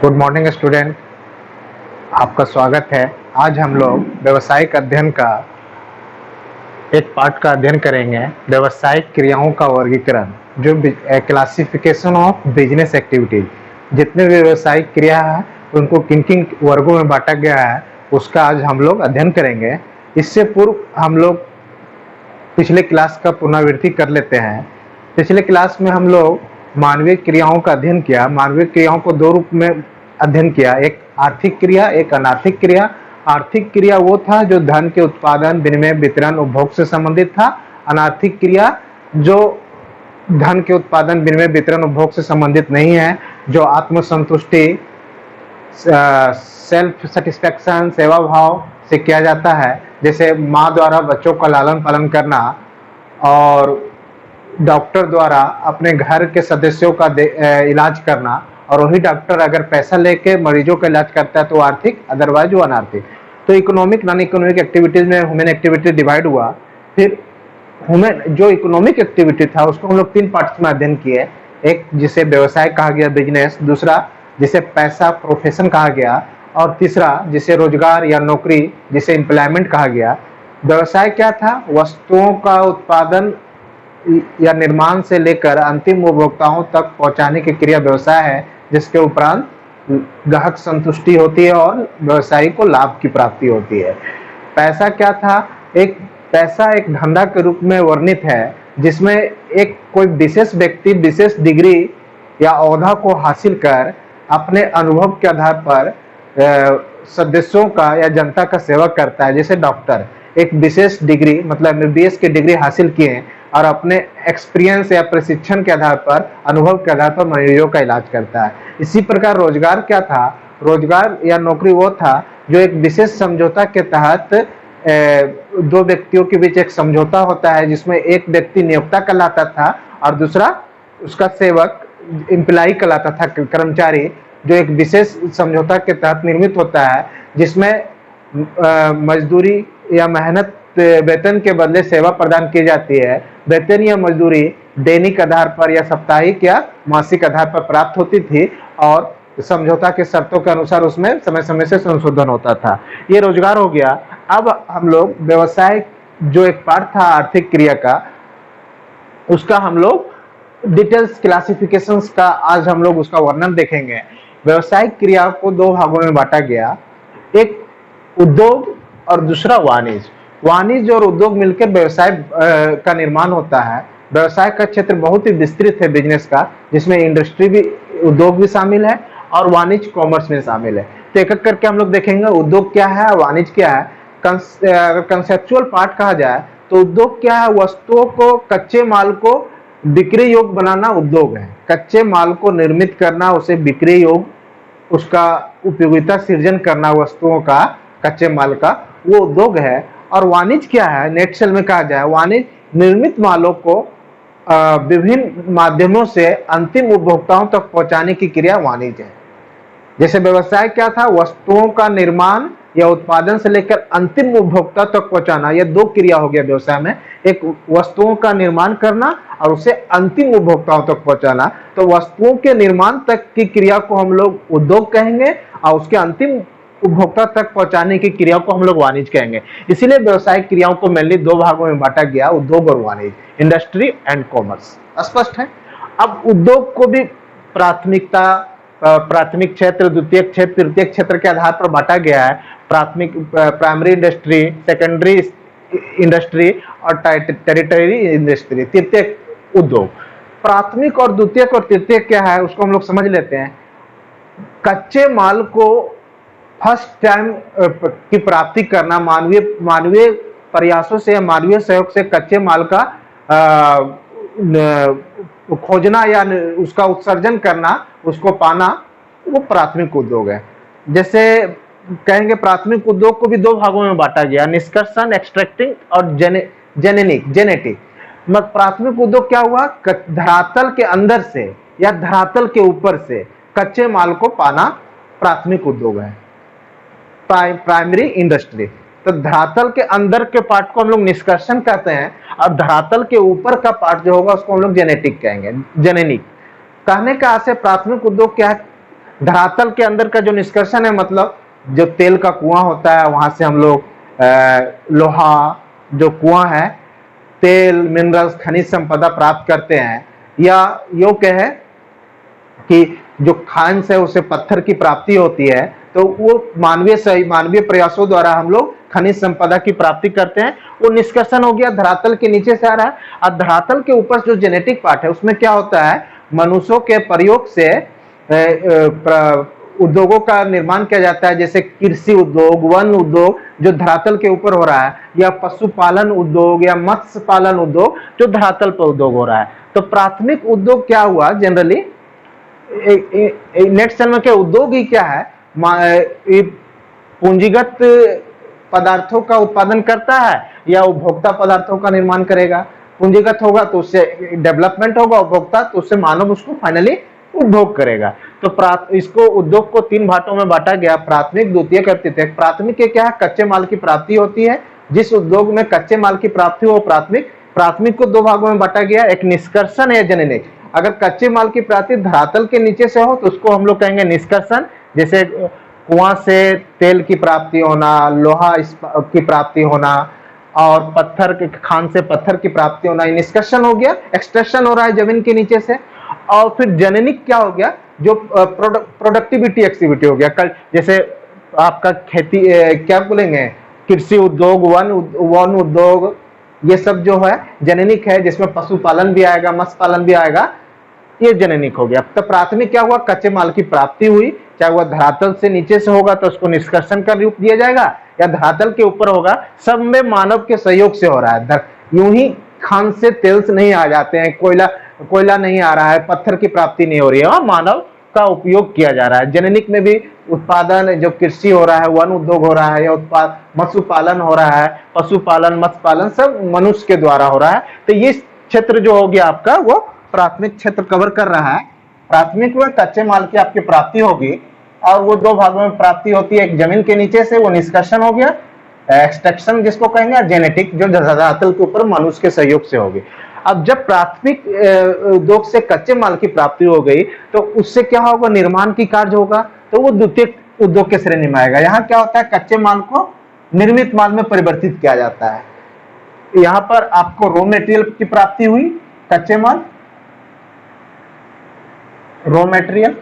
Good morning student. आपका स्वागत है। आज हम लोग व्यवसायिक अध्ययन का एक पार्ट का अध्ययन करेंगे। व्यवसायिक क्रियाओं का वर्गीकरण, जो क्लासिफिकेशन ऑफ बिजनेस एक्टिविटीज। जितने भी व्यवसायिक क्रिया है उनको किन किन वर्गों में बांटा गया है उसका आज हम लोग अध्ययन करेंगे। इससे पूर्व हम लोग पिछले क्लास का पुनरावृत्ति कर लेते हैं। पिछले क्लास में हम लोग मानवीय क्रियाओं का अध्ययन किया। मानवीय क्रियाओं को दो रूप में अध्ययन किया, एक आर्थिक क्रिया, एक अनार्थिक क्रिया। आर्थिक क्रिया वो था जो धन के उत्पादन, विनिमय, वितरण, उपभोग से संबंधित था। अनार्थिक क्रिया जो धन के उत्पादन, विनिमय, वितरण, उपभोग से संबंधित नहीं है, जो आत्मसंतुष्टि, सेल्फ सेटिस्फैक्शन, सेवा भाव से किया जाता है। जैसे माँ द्वारा बच्चों का लालन पालन करना और डॉक्टर द्वारा अपने घर के सदस्यों का इलाज करना, और वही डॉक्टर अगर पैसा लेके मरीजों का इलाज करता है तो आर्थिक, अदरवाइज वो अनार्थिक। तो इकोनॉमिक, नॉन इकोनॉमिक एक्टिविटीज में ह्यूमन एक्टिविटी डिवाइड हुआ। फिर ह्यूमन जो इकोनॉमिक एक्टिविटी था उसको हम लोग तीन पार्ट्स में अध्ययन किए। एक जिसे व्यवसाय कहा गया, बिजनेस, दूसरा जिसे पैसा, प्रोफेशन कहा गया, और तीसरा जिसे रोजगार या नौकरी, जिसे एम्प्लॉयमेंट कहा गया। व्यवसाय क्या था? वस्तुओं का उत्पादन या निर्माण से लेकर अंतिम उपभोक्ताओं तक पहुंचाने की क्रिया व्यवसाय है, जिसके उपरांत ग्राहक संतुष्टि होती है और व्यवसायी को लाभ की प्राप्ति होती है। पैसा क्या था? पैसा एक धंधा के रूप में वर्णित है जिसमें एक कोई विशेष व्यक्ति विशेष डिग्री या ओहदा को हासिल कर अपने अनुभव के आधार पर सदस्यों का या जनता का सेवा करता है। जैसे डॉक्टर एक विशेष डिग्री, मतलब MBBS की डिग्री हासिल किए और अपने एक्सपीरियंस या प्रशिक्षण के आधार पर, अनुभव के आधार पर मरीजों का इलाज करता है। इसी प्रकार रोजगार क्या था? रोजगार या नौकरी वो था जो एक विशेष समझौता के तहत दो व्यक्तियों के बीच एक समझौता होता है, जिसमें एक व्यक्ति नियोक्ता कहलाता था और दूसरा उसका सेवक, एम्प्लॉय कहलाता था, कर्मचारी, जो एक विशेष समझौता के तहत निर्मित होता है, जिसमें मजदूरी या मेहनत, वेतन के बदले सेवा प्रदान की जाती है। वेतन या मजदूरी दैनिक आधार पर या साप्ताहिक या मासिक आधार पर प्राप्त होती थी और समझौता के शर्तों के अनुसार उसमें समय समय से संशोधन होता था। ये रोजगार हो गया। अब हम लोग व्यवसाय जो एक पार्ट था आर्थिक क्रिया का, उसका हम लोग डिटेल्स क्लासिफिकेशंस का आज हम लोग उसका वर्णन देखेंगे। व्यवसायिक क्रिया को दो भागों में बांटा गया, एक उद्योग और दूसरा वाणिज्य। वाणिज्य और उद्योग मिलकर व्यवसाय का निर्माण होता है। व्यवसाय का क्षेत्र बहुत ही विस्तृत है बिजनेस का, जिसमें इंडस्ट्री भी, उद्योग भी शामिल है और वाणिज्य, कॉमर्स में शामिल है। तो एक एक करके हम लोग देखेंगे उद्योग क्या है, वाणिज्य क्या है। कंसेप्चुअल पार्ट कहा जाए तो उद्योग क्या है? वस्तुओं को, कच्चे माल को बिक्री योग्य बनाना उद्योग है। कच्चे माल को निर्मित करना, उसे बिक्री योग्य, उसका उपयोगिता सृजन करना वस्तुओं का, कच्चे माल का, वो उद्योग है। और वाणिज्य क्या है? नेट सेल में कहा जाए, वाणिज्य निर्मित मालों को विभिन्न माध्यमों से अंतिम उपभोक्ताओं तक पहुंचाने की क्रिया वाणिज्य है। जैसे व्यवसाय क्या था? वस्तुओं का निर्माण या उत्पादन से लेकर अंतिम उपभोक्ता तक पहुंचाना, यह दो क्रिया हो गया व्यवसाय में। एक वस्तुओं का निर्माण करना और उसे अंतिम उपभोक्ताओं तक पहुंचाना। तो वस्तुओं के निर्माण तक की क्रिया को हम लोग उद्योग कहेंगे और उसके अंतिम उपभोक्ता तक पहुंचाने की क्रिया को हम लोग वाणिज्य कहेंगे। इसीलिए व्यवसायिक क्रियाओं को मेनली दो भागों में बांटा गया, उद्योग और वाणिज्य, इंडस्ट्री एंड कॉमर्स। स्पष्ट है? अब उद्योग को भी प्राथमिकता, प्राथमिक क्षेत्र, द्वितीय क्षेत्र, तृतीय क्षेत्र के आधार पर बांटा गया है। प्राथमिक, प्राइमरी इंडस्ट्री, सेकेंडरी इंडस्ट्री और टेरिटरी इंडस्ट्री, तृतीय उद्योग। प्राथमिक और द्वितीयक और तृतीय क्या है उसको हम लोग समझ लेते हैं। कच्चे माल को फर्स्ट टाइम की प्राप्ति करना, मानवीय प्रयासों से, मानवीय सहयोग से कच्चे माल का खोजना या उसका उत्सर्जन करना, उसको पाना, वो प्राथमिक उद्योग है। जैसे कहेंगे प्राथमिक उद्योग को भी दो भागों में बांटा गया, निष्कर्षण, एक्सट्रैक्टिंग, और जेनेटिक। मतलब प्राथमिक उद्योग क्या हुआ? धरातल के अंदर से या धरातल के ऊपर से कच्चे माल को पाना प्राथमिक उद्योग है, प्राइमरी इंडस्ट्री। तो धरातल के अंदर के पार्ट को हम लोग निष्कर्षण कहते हैं और धरातल के ऊपर का पार्ट जो होगा उसको हम लोग जेनेटिक कहेंगे, जेनेनिक। कहने का आशय प्राथमिक उद्योग क्या है? धरातल के अंदर का जो निष्कर्षण है, मतलब जो तेल का कुआं होता है वहां से हम लोग लोहा, जो कुआं है, तेल, मिनरल्स, खनिज संपदा प्राप्त करते हैं, या यो कहे कि जो खान से उसे पत्थर की प्राप्ति होती है, तो वो मानवीय प्रयासों द्वारा हम लोग खनिज संपदा की प्राप्ति करते हैं। वो निष्कर्षण हो गया, धरातल के नीचे से आ रहा है। और धरातल के ऊपर जो जेनेटिक पार्ट है उसमें क्या होता है, मनुष्यों के प्रयोग से उद्योगों का निर्माण किया जाता है, जैसे कृषि उद्योग, वन उद्योग जो धरातल के ऊपर हो रहा है, या पशुपालन उद्योग या मत्स्य पालन उद्योग जो धरातल पर उद्योग हो रहा है। तो प्राथमिक उद्योग क्या हुआ, जनरली नेक्स्ट जन्म के उद्योग ही क्या है, पूंजीगत पदार्थों का उत्पादन करता है या उपभोक्ता पदार्थों का निर्माण करेगा। पूंजीगत होगा तो उससे डेवलपमेंट होगा, उपभोक्ता तो उससे मानव उसको फाइनली उपभोग करेगा। तो इसको उद्योग को 3 भागों में बांटा गया, प्राथमिक, द्वितीयक और तृतीयक। प्राथमिक के क्या है, कच्चे माल की प्राप्ति होती है। जिस उद्योग में कच्चे माल की प्राप्ति हो प्राथमिक। प्राथमिक को 2 भागों में बांटा गया, एक निष्कर्षण है, जननिक। अगर कच्चे माल की प्राप्ति धरातल के नीचे से हो तो उसको हम लोग कहेंगे निष्कर्षण, जैसे कुआं से तेल की प्राप्ति होना, लोहा की प्राप्ति होना, और पत्थर के खान से पत्थर की प्राप्ति होना, ये निष्कर्षण हो गया, एक्सट्रैक्शन हो रहा है जमीन के नीचे से। और फिर जननिक क्या हो गया, जो प्रोडक्टिविटी एक्टिविटी हो गया। कल जैसे आपका खेती, क्या बोलेंगे, कृषि उद्योग, वन उद्योग, ये सब जो है जननिक है, जिसमें पशुपालन भी आएगा, मत्स्य पालन भी आएगा, ये जननिक हो गया। तो प्राथमिक क्या हुआ, कच्चे माल की प्राप्ति हुई, चाहे वह धरातल से नीचे से होगा तो उसको निष्कर्षण का रूप दिया जाएगा, या धरातल के ऊपर होगा, सब में मानव के सहयोग से हो रहा है। यूं ही खान से तेल से नहीं आ जाते हैं, कोयला नहीं आ रहा है, पत्थर की प्राप्ति नहीं हो रही है, वहां मानव का उपयोग किया जा रहा है। जननिक में भी उत्पादन, जो कृषि हो रहा है, वन उद्योग हो रहा है, या उत्पाद मत्स्य पालन हो रहा है, पशुपालन, मत्स्य पालन, सब मनुष्य के द्वारा हो रहा है। तो ये क्षेत्र जो हो गया आपका, वो प्राथमिक क्षेत्र कवर कर रहा है। प्राथमिक में कच्चे माल की आपकी प्राप्ति होगी, और वो 2 भागों में प्राप्ति होती है, एक जमीन के नीचे से, वो निष्कर्षण हो गया, एक्सट्रैक्शन जिसको कहेंगे, और जेनेटिक जो धरातल के ऊपर मनुष्य के सहयोग से होगी। अब जब प्राथमिक उद्योग से कच्चे माल की प्राप्ति हो गई तो उससे क्या होगा, निर्माण की कार्य होगा, तो वो द्वितीयक उद्योग के श्रेणी में आएगा। यहाँ क्या होता है, कच्चे माल को निर्मित माल में परिवर्तित किया जाता है। यहाँ पर आपको रॉ मेटेरियल की प्राप्ति हुई, कच्चे माल, रॉ मेटेरियल,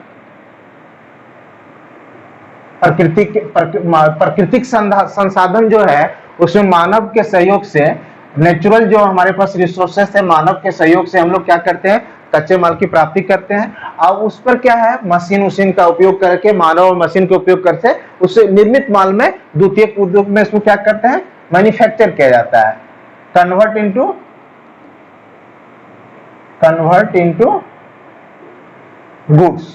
प्राकृतिक संसाधन जो है उसमें मानव के सहयोग से, नेचुरल जो हमारे पास रिसोर्सेस है, मानव के सहयोग से हम लोग क्या करते हैं, कच्चे माल की प्राप्ति करते हैं। अब उस पर क्या है, मशीन का उपयोग करके, मानव और मशीन का उपयोग करके उसे निर्मित माल में, द्वितीयक उद्योग में इसको क्या करते हैं, मैन्युफैक्चर किया जाता है, कन्वर्ट इनटू गुड्स,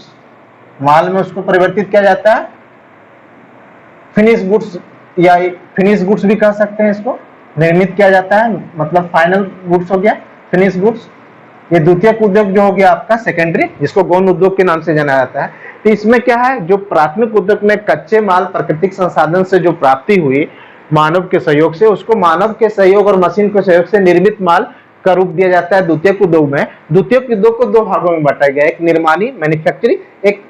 माल में उसको परिवर्तित किया जाता है। फिनिश गुड्स, या फिनिश गुड्स भी कह सकते हैं, इसको निर्मित किया जाता है, मतलब फाइनल गुड्स हो गया, फिनिश गुड्स। ये द्वितीयक उद्योग जो हो गया आपका सेकेंडरी, जिसको गौण उद्योग के नाम से जाना जाता है। तो इसमें क्या है, जो प्राथमिक उद्योग में कच्चे माल प्राकृतिक संसाधन से जो प्राप्ति हुई मानव के सहयोग से, उसको मानव के सहयोग और मशीन के सहयोग से निर्मित माल का रूप दिया जाता है द्वितीयक उद्योग में। द्वितीयक उद्योग को 2 भागों में बांटा गया, एक निर्माणी मैन्युफैक्चरिंग, एक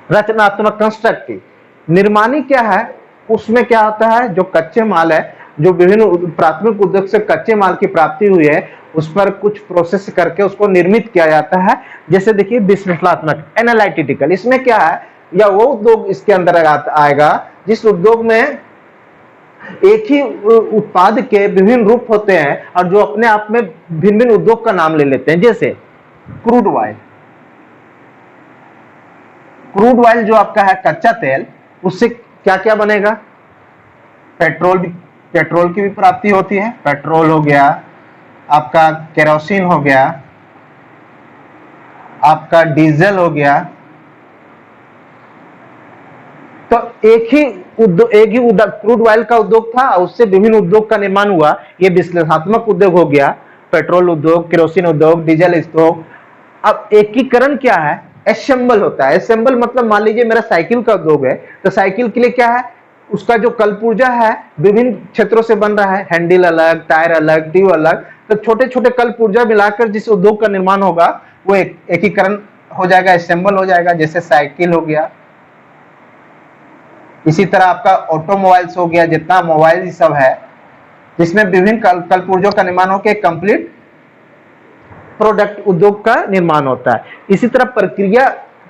रचनात्मक कंस्ट्रक्टिव। निर्माणी क्या है, उसमें क्या होता है, जो कच्चे माल है, जो विभिन्न प्राथमिक उद्योग से कच्चे माल की प्राप्ति हुई है, उस पर कुछ प्रोसेस करके उसको निर्मित किया जाता है। जैसे देखिए विश्लेषणात्मक, एनालिटिकल, इसमें क्या है, या वो उद्योग इसके अंदर आएगा जिस उद्योग में एक ही उत्पाद के विभिन्न रूप होते हैं और जो अपने आप में भिन्न भिन्न उद्योग का नाम ले लेते हैं। जैसे क्रूड ऑयल जो आपका है कच्चा तेल, उससे क्या क्या बनेगा, पेट्रोल की भी प्राप्ति होती है, पेट्रोल हो गया आपका, केरोसिन हो गया आपका, डीजल हो गया। तो एक ही उद्योग क्रूड ऑयल का उद्योग था, उससे विभिन्न उद्योग का निर्माण हुआ। ये विश्लेषणात्मक उद्योग हो गया, पेट्रोल उद्योग, केरोसिन उद्योग, डीजल उद्योग। अब एकीकरण क्या है, असेंबल होता है। असेंबल मतलब मान लीजिए मेरा साइकिल का उद्योग है, तो साइकिल के लिए क्या है, उसका जो कलपुर्जा है विभिन्न क्षेत्रों से बन रहा है, हैंडल अलग, टायर अलग, ट्यूब अलग। तो छोटे छोटे कलपुर्जा मिलाकर जिस उद्योग का निर्माण होगा वो एकीकरण हो जाएगा, असेंबल हो जाएगा। जैसे साइकिल हो गया, इसी तरह आपका ऑटोमोबाइल्स हो गया, जितना मोबाइल सब है, जिसमें विभिन्न कलपुर्जों का निर्माण होकर एक कंप्लीट प्रोडक्ट उद्योग का निर्माण होता है। इसी तरह प्रक्रिया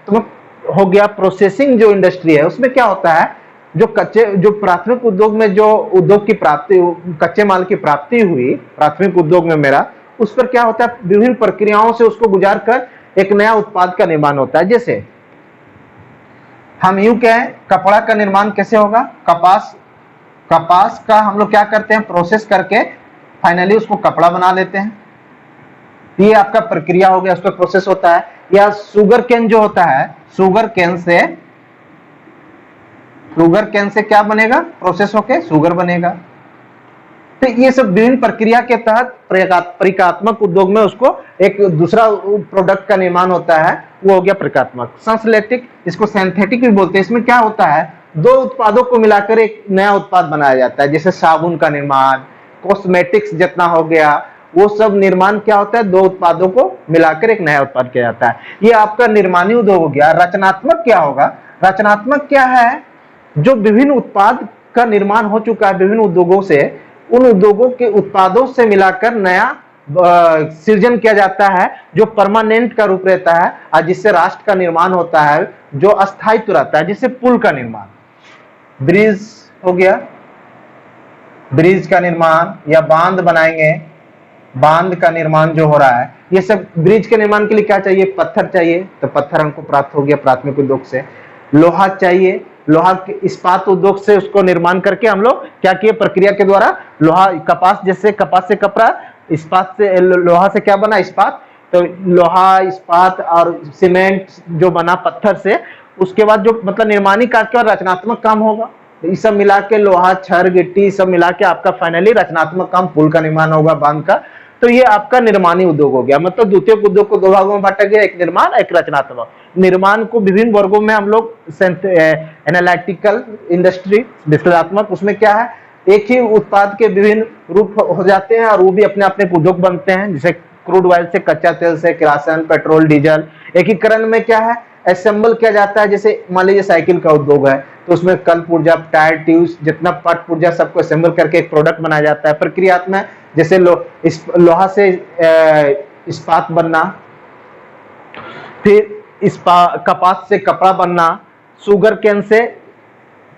हो गया, प्रोसेसिंग जो इंडस्ट्री है उसमें क्या होता है, जो प्राथमिक उद्योग में जो उद्योग की प्राप्ति, कच्चे माल की प्राप्ति हुई प्राथमिक उद्योग में मेरा, उस पर क्या होता है, विभिन्न प्रक्रियाओं से उसको गुजार कर एक नया उत्पाद का निर्माण होता है। जैसे हम यूं कहें, कपड़ा का निर्माण कैसे होगा, कपास का हम लोग क्या करते हैं, प्रोसेस करके फाइनली उसको कपड़ा बना लेते हैं। ये आपका प्रक्रिया हो गया, उस पर प्रोसेस होता है। या शुगर केन जो होता है, शुगर केन से क्या बनेगा, प्रोसेस होके शुगर बनेगा। तो ये सब विभिन्न प्रक्रिया के तहत प्रक्रियात्मक उद्योग में उसको एक दूसरा प्रोडक्ट का निर्माण होता है, वो हो गया प्रक्रियात्मक। संश्लेषित, इसको सिंथेटिक भी बोलते हैं। इसमें क्या होता है, दो उत्पादों को मिलाकर एक नया उत्पाद बनाया जाता है। जैसे साबुन का निर्माण, कॉस्मेटिक्स जितना हो गया, वो सब निर्माण क्या होता है, दो उत्पादों को मिलाकर एक नया उत्पाद किया जाता है। ये आपका निर्माणी उद्योग हो गया। रचनात्मक क्या होगा, रचनात्मक क्या है, जो विभिन्न उत्पाद का निर्माण हो चुका है विभिन्न उद्योगों से, उन उद्योगों के उत्पादों से मिलाकर नया सृजन किया जाता है, जो परमानेंट का रूप रहता है और जिससे राष्ट्र का निर्माण होता है, जो अस्थायित्व रहता है। जैसे पुल का निर्माण, ब्रिज हो गया, ब्रिज का निर्माण, या बांध बनाएंगे, बांध का निर्माण जो हो रहा है, ये सब ब्रिज के निर्माण के लिए क्या चाहिए, पत्थर चाहिए, तो पत्थर हमको प्राप्त हो गया प्राथमिक उद्योग से। लोहा चाहिए, लोहा के इस्पात उद्योग से उसको निर्माण करके हम लोग क्या किए, प्रक्रिया के द्वारा लोहा, कपास, जैसे कपास से कपड़ा, इस्पात से लोहा से क्या बना, इस्पात। तो लोहा, इस्पात और सीमेंट जो बना पत्थर से, उसके बाद जो मतलब निर्माणी कार्य के और रचनात्मक काम होगा, ये सब मिला के लोहा, छड़, गिट्टी सब मिला के आपका फाइनली रचनात्मक काम, पुल का निर्माण होगा, बांध का। तो ये आपका निर्माणी उद्योग हो गया। मतलब द्वितीयक उद्योग को दो भागों में बांटा गया, एक निर्माण, एक रचनात्मक। निर्माण को विभिन्न वर्गों में हम लोग, एनालिटिकल इंडस्ट्री, विश्लेषणात्मक, उसमें क्या है, एक ही उत्पाद के विभिन्न रूप हो जाते हैं और वो भी अपने अपने उद्योग बनते हैं। जैसे क्रूड ऑयल से, कच्चा तेल से, किरासन, पेट्रोल, डीजल। एकीकरण में क्या है, असेंबल किया जाता है। जैसे मान लीजिए साइकिल का उद्योग है, तो उसमें कल पुर्जा, टायर, ट्यूब्स, जितना पार्ट पुर्जा सबको असेंबल करके एक प्रोडक्ट बनाया जाता है। प्रक्रियात्मक, जैसे लोहा से इस्पात बनना, फिर कपास से कपड़ा बनना, शुगर केन से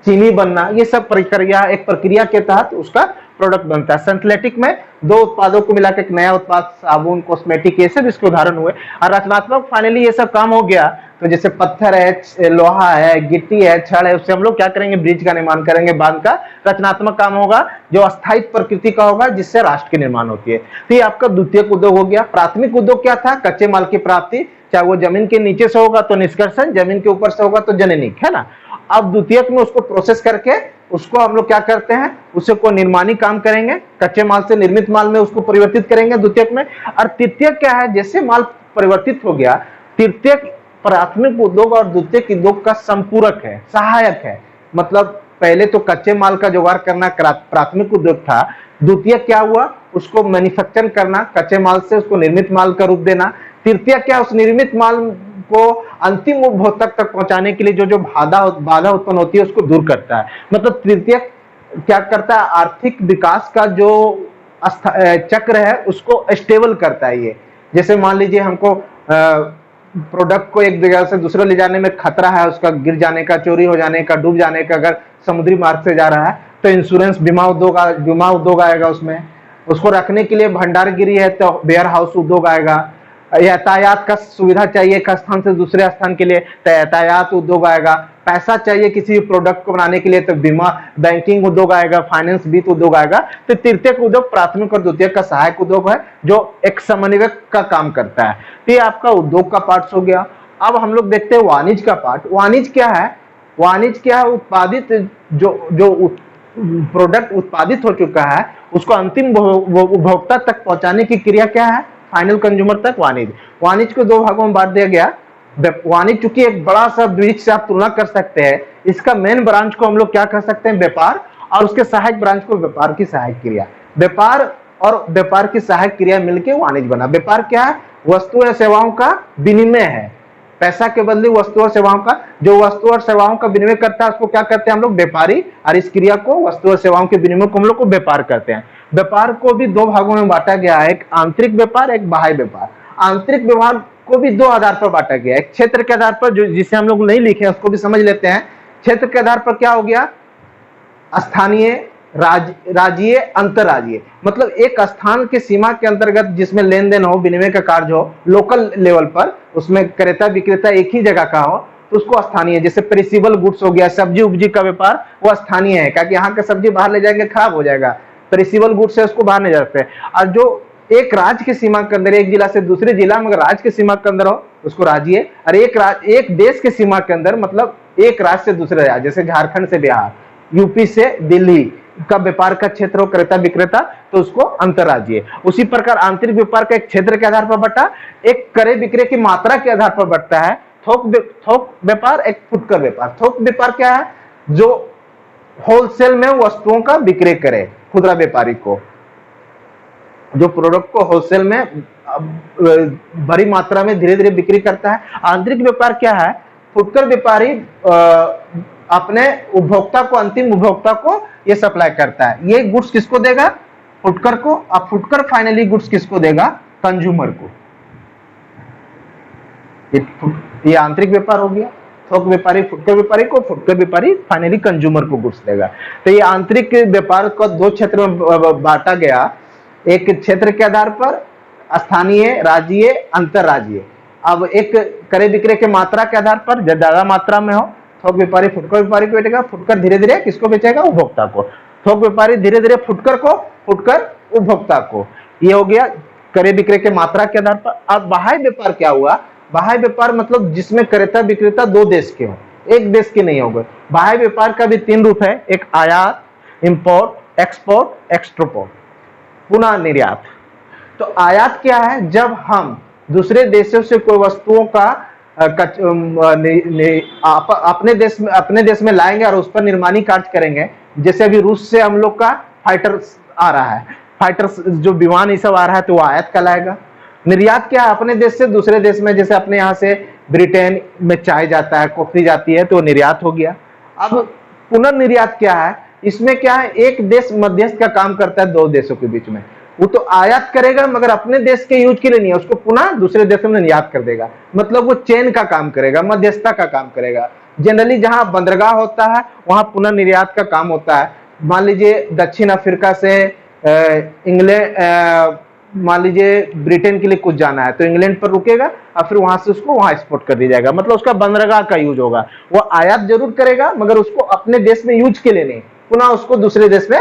चीनी बनना, ये सब प्रक्रिया, एक प्रक्रिया के तहत उसका प्रोडक्ट बनता है। सिंथेटिक में दो उत्पादों को मिलाकर एक नया उत्पाद, साबुन, कॉस्मेटिक, ये सब इसके उदाहरण हुए। और रचनात्मक फाइनली ये सब काम हो गया, तो जैसे पत्थर है, लोहा है, गिट्टी है, छड़ है, उससे हम लोग क्या करेंगे, ब्रिज का निर्माण करेंगे, बांध का। रचनात्मक काम होगा जो अस्थायी प्रकृति का होगा, जिससे राष्ट्र की निर्माण होती है। तो ये आपका द्वितीयक उद्योग हो गया। प्राथमिक उद्योग क्या था, कच्चे माल की प्राप्ति, चाहे वो जमीन के नीचे से होगा तो निष्कर्षण, जमीन के ऊपर से होगा तो जननिक, है ना। अब द्वितीयक में उसको प्रोसेस करके उसको हम लोग क्या करते हैं, उसे को निर्माणी काम करेंगे, कच्चे माल से निर्मित माल में उसको परिवर्तित करेंगे द्वितीयक में। और तृतीयक क्या है, जैसे माल परिवर्तित हो गया, तृतीयक प्राथमिक उद्योग और द्वितीयक उद्योग का संपूरक है, सहायक है। मतलब पहले तो कच्चे माल का जुगाड़ करना प्राथमिक उद्योग था, द्वितीयक क्या हुआ, उसको मैन्युफैक्चर करना, कच्चे माल से उसको निर्मित माल का रूप देना। तृतीयक क्या, उस निर्मित माल को अंतिम उपभोक्ता तक पहुंचाने के लिए जो बाधा उत्पन्न होती है उसको दूर करता है। मतलब तृतीयक क्या करता है, आर्थिक विकास का जो चक्र है उसको स्टेबल करता है। ये जैसे मान लीजिए हमको प्रोडक्ट को एक जगह से दूसरे ले जाने में खतरा है, उसका गिर जाने का, चोरी हो जाने का, डूब जाने का, अगर समुद्री मार्ग से जा रहा है तो इंश्योरेंस, बीमा उद्योग आएगा उसमें। उसको रखने के लिए भंडारगिरी है तो वेयर हाउस उद्योग आएगा। यातायात का सुविधा चाहिए एक स्थान से दूसरे स्थान के लिए तो यातायात उद्योग आएगा। पैसा चाहिए किसी प्रोडक्ट को बनाने के लिए तो बीमा, बैंकिंग उद्योग आएगा, फाइनेंस, वित्त उद्योग आएगा। तो तृतीयक उद्योग प्राथमिक और द्वितीयक का सहायक उद्योग है जो एक समन्वयक का काम करता है। तो ये आपका उद्योग का पार्ट हो गया। अब हम लोग देखते हैं वाणिज्य का पार्ट। वाणिज्य क्या है, वाणिज्य क्या है, उत्पादित जो प्रोडक्ट उत्पादित हो चुका है उसको अंतिम उपभोक्ता तक पहुंचाने की क्रिया क्या है, फाइनल कंज्यूमर तक वाणिज्य। वाणिज्य को दो भागों में बांट दिया गया। वाणिज्य चूंकि एक बड़ा सा ब्रिज से आप तुलना कर सकते हैं, इसका मेन ब्रांच को हम लोग क्या कर सकते हैं, व्यापार, और उसके सहायक ब्रांच को व्यापार की सहायक क्रिया। व्यापार और व्यापार की सहायक क्रिया मिलकर वाणिज्य बना। व्यापार क्या है, वस्तु या सेवाओं का विनिमय है। पैसा के बदले वस्तु और सेवाओं का, जो वस्तु और सेवाओं का विनिमय करता है उसको क्या कहते हैं हम लोग? व्यापारी। और इस क्रिया को, वस्तु और सेवाओं के विनिमय को हम लोग को व्यापार कहते हैं। व्यापार को भी दो भागों में बांटा गया है, एक आंतरिक व्यापार, एक बाह्य व्यापार। आंतरिक व्यवहार को भी दो आधार पर बांटा गया है, एक क्षेत्र के आधार पर, जो जिसे हम लोग नहीं लिखे उसको भी समझ लेते हैं। क्षेत्र के आधार पर क्या हो गया? स्थानीय, राज्यीय, अंतरराज्यीय। मतलब एक स्थान की सीमा के अंतर्गत जिसमें लेन देन हो, विनिमय का कार्य हो, लोकल लेवल पर, उसमें क्रेता विक्रेता एक ही जगह का हो, तो उसको स्थानीय। जैसे पेरिसेबल गुड्स हो गया, सब्जी उब्जी का व्यापार, वो स्थानीय है, क्योंकि यहाँ का सब्जी बाहर ले जाएंगे खराब हो जाएगा, पेरिसेबल गुड्स है उसको बाहर नहीं जा सकते। और जो एक राज्य की सीमा के अंदर, एक जिला से दूसरे जिला, मगर राज्य की सीमा के अंदर हो, उसको राज्य। और एक देश की सीमा के अंदर, मतलब एक राज्य से दूसरे राज्य, जैसे झारखंड से बिहार, यूपी से दिल्ली का व्यापार का क्षेत्र हो, क्रेता विक्रेता, तो उसको अंतरराज्यीय। उसी प्रकार आंतरिक व्यापार का एक क्षेत्र के आधार पर बटा, एक क्रय विक्रय की मात्रा के आधार पर बढ़ता है। थोक व्यापार, एक फुटकर व्यापार। थोक व्यापार क्या है? जो होलसेल में वस्तुओं का विक्रय करे, खुदरा व्यापारी को, जो प्रोडक्ट को होलसेल में बड़ी मात्रा में धीरे धीरे बिक्री करता है। आंतरिक व्यापार क्या है? फुटकर व्यापारी अपने उपभोक्ता को, अंतिम उपभोक्ता को ये सप्लाई करता है। ये गुड्स किसको देगा? फुटकर को। अब फुटकर फाइनली गुड्स किसको देगा? कंज्यूमर को। ये आंतरिक व्यापार हो गया। थोक व्यापारी फुटकर व्यापारी को, फुटकर व्यापारी फाइनली कंज्यूमर को गुड्स देगा। तो ये आंतरिक व्यापार को दो क्षेत्र में बांटा गया, एक क्षेत्र के आधार पर स्थानीय, राज्यीय, अंतरराज्यीय। अब एक क्रय विक्रय के मात्रा के आधार पर, जब ज्यादा मात्रा में हो, थोक व्यापारी फुटकर व्यापारी को बेचेगा, फुटकर धीरे धीरे किसको बेचेगा? उपभोक्ता को। थोक व्यापारी धीरे धीरे फुटकर को, फुटकर उपभोक्ता को। ये हो गया क्रय विक्रय के मात्रा के आधार पर। अब बाह्य व्यापार क्या हुआ? बाह्य व्यापार मतलब जिसमें क्रेता विक्रेता दो देश के हो, एक देश के नहीं होगा। बाह्य व्यापार का भी तीन रूप है, एक आयात, इंपोर्ट, एक्सपोर्ट, एक्सट्रोपोर्ट, पुनः निर्यात। तो आयात क्या है? जब हम दूसरे देशों से कोई वस्तुओं का अपने देश में लाएंगे और उस पर निर्माणी कार्य करेंगे। जैसे अभी रूस से हम लोग का फाइटर आ रहा है, फाइटर जो विमान ये सब आ रहा है, तो वो आयात कहलाएगा। निर्यात क्या है? अपने देश से दूसरे देश में, जैसे अपने यहाँ से ब्रिटेन में चाय जाता है, कॉफी जाती है, तो निर्यात हो गया। अब पुनर्निर्यात क्या है? इसमें क्या है? एक देश मध्यस्थ का काम करता है दो देशों के बीच में। वो तो आयात करेगा मगर अपने देश के यूज के लिए नहीं है, उसको पुनः दूसरे देशों में निर्यात कर देगा। मतलब वो चेन का काम करेगा, मध्यस्थता का काम करेगा। जनरली जहां बंदरगाह होता है वहां पुनर्निर्यात का काम होता है। मान लीजिए दक्षिण अफ्रीका से इंग्लैंड, मान लीजिए ब्रिटेन के लिए कुछ जाना है, तो इंग्लैंड पर रुकेगा और फिर वहां से उसको वहां एक्सपोर्ट कर दिया जाएगा। मतलब उसका बंदरगाह का यूज होगा। वो आयात जरूर करेगा मगर उसको अपने देश में यूज के लिए नहीं, पुनः उसको दूसरे देश में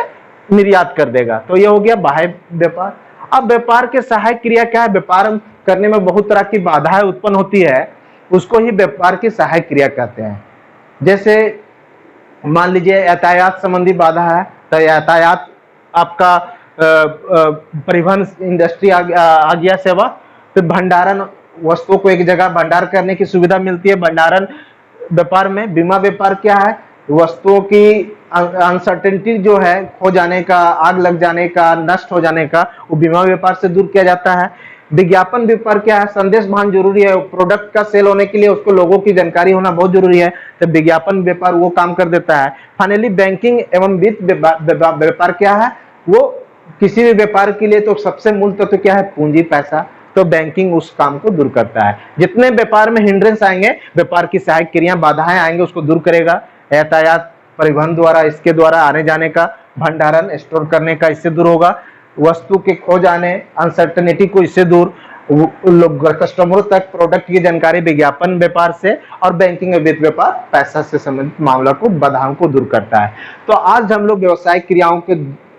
निर्यात कर देगा। तो ये हो गया बाह्य व्यापार। अब व्यापार के सहायक क्रिया क्या है? व्यापार करने में बहुत तरह की बाधाएं उत्पन्न होती है, उसको ही व्यापार की सहायक क्रिया कहते हैं। जैसे मान लीजिए यातायात संबंधी बाधा है, तो यातायात आपका परिवहन इंडस्ट्री आ गया सेवा। फिर भंडारण, वस्तुओं को एक जगह भंडार करने की सुविधा मिलती है भंडारण व्यापार में। बीमा व्यापार क्या है? वस्तुओं की अनसर्टेनिटी जो है, खो जाने का, आग लग जाने का, नष्ट हो जाने का, वो बीमा व्यापार से दूर किया जाता है। विज्ञापन व्यापार क्या है? संदेश भान जरूरी है, प्रोडक्ट का सेल होने के लिए उसको लोगों की जानकारी होना बहुत जरूरी है, तो विज्ञापन व्यापार वो काम कर देता है। फाइनली बैंकिंग एवं वित्त व्यापार क्या है? वो किसी भी व्यापार के लिए तो सबसे मूल तत्व क्या है? पूंजी, पैसा। तो बैंकिंग उस काम को दूर करता है। जितने व्यापार में हिंड्रेंस आएंगे, व्यापार की सहायक क्रिया बाधाएं आएंगे, उसको दूर करेगा। यातायात, परिवहन द्वारा, इसके द्वारा आने जाने का, भंडारण, स्टोर करने का, इससे दूर होगा। वस्तु के खो जाने, अनसर्टेनिटी को इससे दूर, लोग कस्टमरों तक प्रोडक्ट की जानकारी विज्ञापन व्यापार से, और बैंकिंग और वित्त व्यापार पैसा से संबंधित मामला को, बाधाओं को दूर करता है। तो आज हम लोग व्यवसायिक क्रियाओं के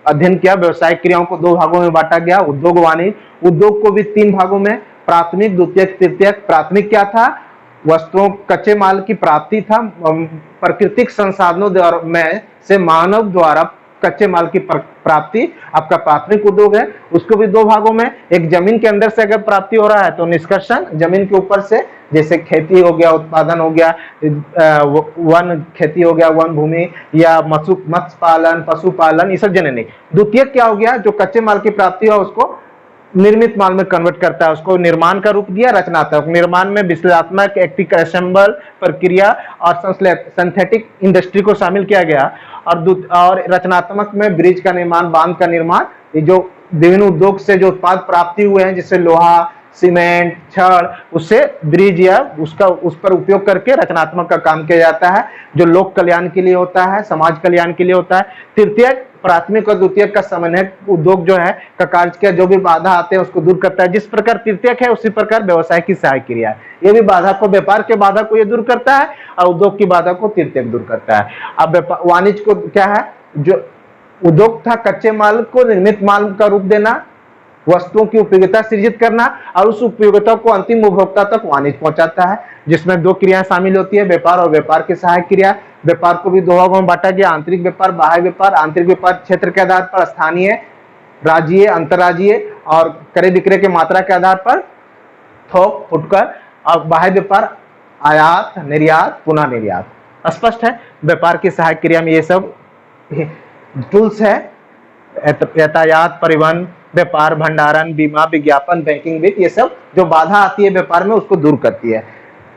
अध्ययन किया। व्यवसायिक क्रियाओं को दो भागों में बांटा गया, उद्योग वाणिज्य। उद्योग को भी तीन भागों में, प्राथमिक, द्वितीयक, तृतीयक। प्राथमिक क्या था? वस्तुओं, कच्चे माल की प्राप्ति था। प्राकृतिक संसाधनों द्वारा में से मानव द्वारा कच्चे माल की प्राप्ति आपका प्राथमिक उद्योग है। उसको भी दो भागों में, एक जमीन के अंदर से अगर प्राप्ति हो रहा है तो निष्कर्षण, जमीन के ऊपर से, जैसे खेती हो गया, उत्पादन हो गया, वन खेती हो गया, वन भूमि, या मत्स्य पालन, पशुपालन, ये सब जननी। द्वितीय क्या हो गया? जो कच्चे माल की प्राप्ति हो उसको निर्मित माल में कन्वर्ट करता है, उसको निर्माण का रूप दिया, रचनात्मक निर्माण में विश्लेषणात्मक एक्टिव असेंबल प्रक्रिया और सिंथेटिक इंडस्ट्री को शामिल किया गया। और रचनात्मक में ब्रिज का निर्माण, बांध का निर्माण, ये जो विभिन्न उद्योग से जो उत्पाद प्राप्ति हुए हैं, जिससे लोहा, सीमेंट, छड़, उससे ब्रिज या उसका उस पर उपयोग करके रचनात्मक का काम किया जाता है, जो लोक कल्याण के लिए होता है, समाज कल्याण के लिए होता है। तृतीयक प्राथमिक और द्वितीयक का समन्वय उद्योग जो है का कार्य किया, जो भी बाधा आते हैं उसको दूर करता है। जिस प्रकार तृतीयक है उसी प्रकार व्यवसाय की सहायक क्रिया है, ये भी बाधा को, व्यापार के बाधा को ये दूर करता है और उद्योग की बाधा को तृतीयक दूर करता है। अब वाणिज्य को क्या है, जो उद्योग था कच्चे माल को निर्मित माल का रूप देना, वस्तुओं की उपयोगिता सृजित करना और उस उपयोगिता को अंतिम उपभोक्ता तक वाणिज्य पहुंचाता है, जिसमें दो क्रियाएं शामिल होती है, व्यापार और व्यापार की सहायक क्रिया। व्यापार को भी दो भागों में बांटा गया, आंतरिक व्यापार, बाह्य व्यापार। आंतरिक व्यापार क्षेत्र के आधार पर स्थानीय, राज्यीय, अंतर्राज्यीय और क्रय विक्रय की मात्रा के आधार पर थोक, फुटकर। और बाह्य व्यापार आयात, निर्यात, पुनः निर्यात। स्पष्ट है। व्यापार की सहायक क्रिया में ये सब टूल्स है, यातायात, परिवहन, व्यापार, भंडारण, बीमा, विज्ञापन, बैंकिंग वित्त, ये सब जो बाधा आती है व्यापार में उसको दूर करती है।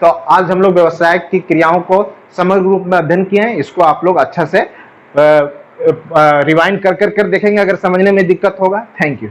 तो आज हम लोग व्यवसाय की क्रियाओं को समग्र रूप में अध्ययन किए हैं। इसको आप लोग अच्छा से रिवाइंड कर देखेंगे अगर समझने में दिक्कत होगा। Thank you.